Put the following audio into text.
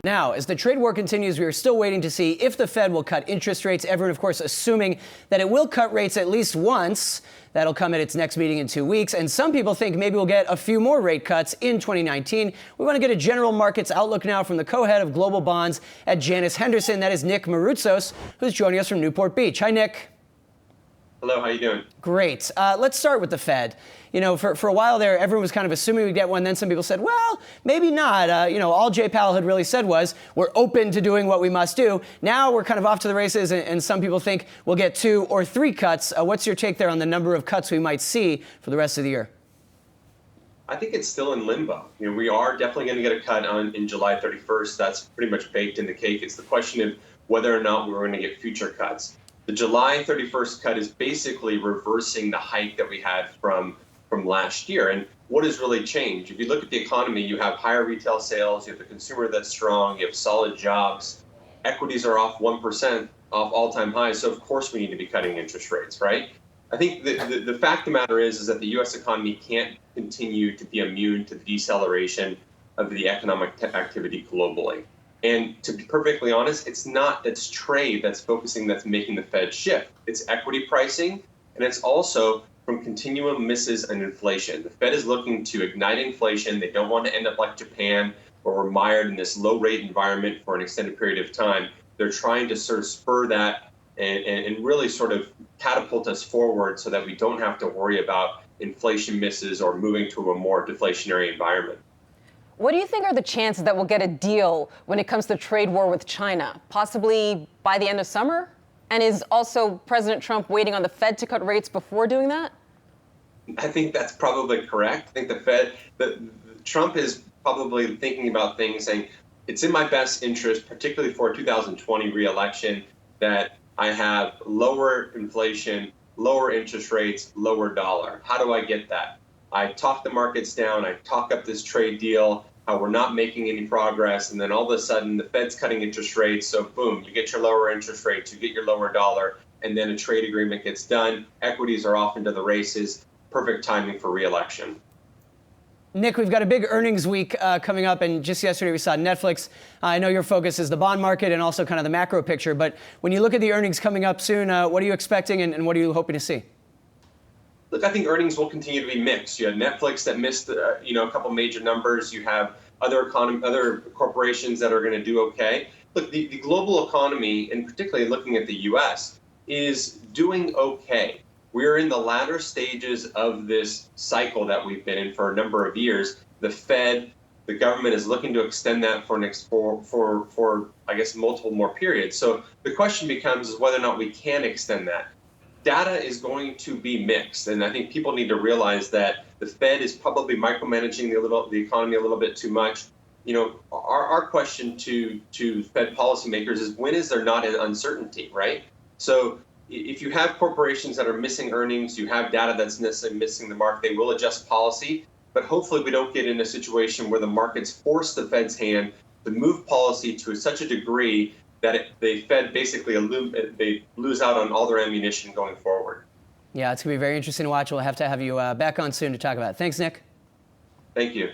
Now, as the trade war continues, we are still waiting to see if the Fed will cut interest rates. Everyone, of course, assuming that it will cut rates at least once. That'll come at its next meeting in 2 weeks. And some people think maybe we'll get a few more rate cuts in 2019. We want to get a general markets outlook now from the co-head of global bonds at Janus Henderson. That is Nick Maroutsos, who's joining us from Newport Beach. Hi, Nick. Hello, how you doing? Great. Let's start with the Fed. You know, for a while there, everyone was kind of assuming we'd get one. Then some people said, well, maybe not. All Jay Powell had really said was, we're open to doing what we must do. Now we're kind of off to the races, and some people think we'll get 2 or 3 cuts. What's your take there on the number of cuts we might see for the rest of the year? I think it's still in limbo. We are definitely going to get a cut in July 31st. That's pretty much baked in the cake. It's the question of whether or not we're going to get future cuts. The July 31st cut is basically reversing the hike that we had from last year. And what has really changed? If you look at the economy, you have higher retail sales, you have the consumer that's strong, you have solid jobs, equities are off 1% off all-time highs. So of course we need to be cutting interest rates, right? I think the fact of the matter is that the U.S. economy can't continue to be immune to the deceleration of the economic activity globally. And to be perfectly honest, it's trade that's making the Fed shift. It's equity pricing, and it's also from continuum misses in inflation. The Fed is looking to ignite inflation. They don't want to end up like Japan, where we're mired in this low rate environment for an extended period of time. They're trying to sort of spur that and really sort of catapult us forward so that we don't have to worry about inflation misses or moving to a more deflationary environment. What do you think are the chances that we'll get a deal when it comes to trade war with China, possibly by the end of summer? And is also President Trump waiting on the Fed to cut rates before doing that? I think that's probably correct. I think Trump is probably thinking about things saying, it's in my best interest, particularly for a 2020 re-election, that I have lower inflation, lower interest rates, lower dollar. How do I get that? I talk the markets down, I talk up this trade deal, how we're not making any progress, and then all of a sudden the Fed's cutting interest rates, so boom, you get your lower interest rates, you get your lower dollar, and then a trade agreement gets done, equities are off into the races, perfect timing for re-election. Nick, we've got a big earnings week coming up, and just yesterday we saw Netflix. I know your focus is the bond market and also kind of the macro picture, but when you look at the earnings coming up soon, what are you expecting and what are you hoping to see? Look, I think earnings will continue to be mixed. You have Netflix that missed, a couple major numbers. You have other corporations that are going to do okay. Look, the global economy, and particularly looking at the U.S., is doing okay. We're in the latter stages of this cycle that we've been in for a number of years. The Fed, the government is looking to extend that for I guess multiple more periods. So the question becomes is whether or not we can extend that. Data is going to be mixed, and I think people need to realize that the Fed is probably micromanaging the economy a little bit too much. Our question to Fed policymakers is, when is there not an uncertainty, right? So if you have corporations that are missing earnings, you have data that's necessarily missing the mark, they will adjust policy, but hopefully we don't get in a situation where the markets force the Fed's hand to move policy to such a degree that the Fed basically they lose out on all their ammunition going forward. Yeah, it's going to be very interesting to watch. We'll have to have you back on soon to talk about it. Thanks, Nick. Thank you.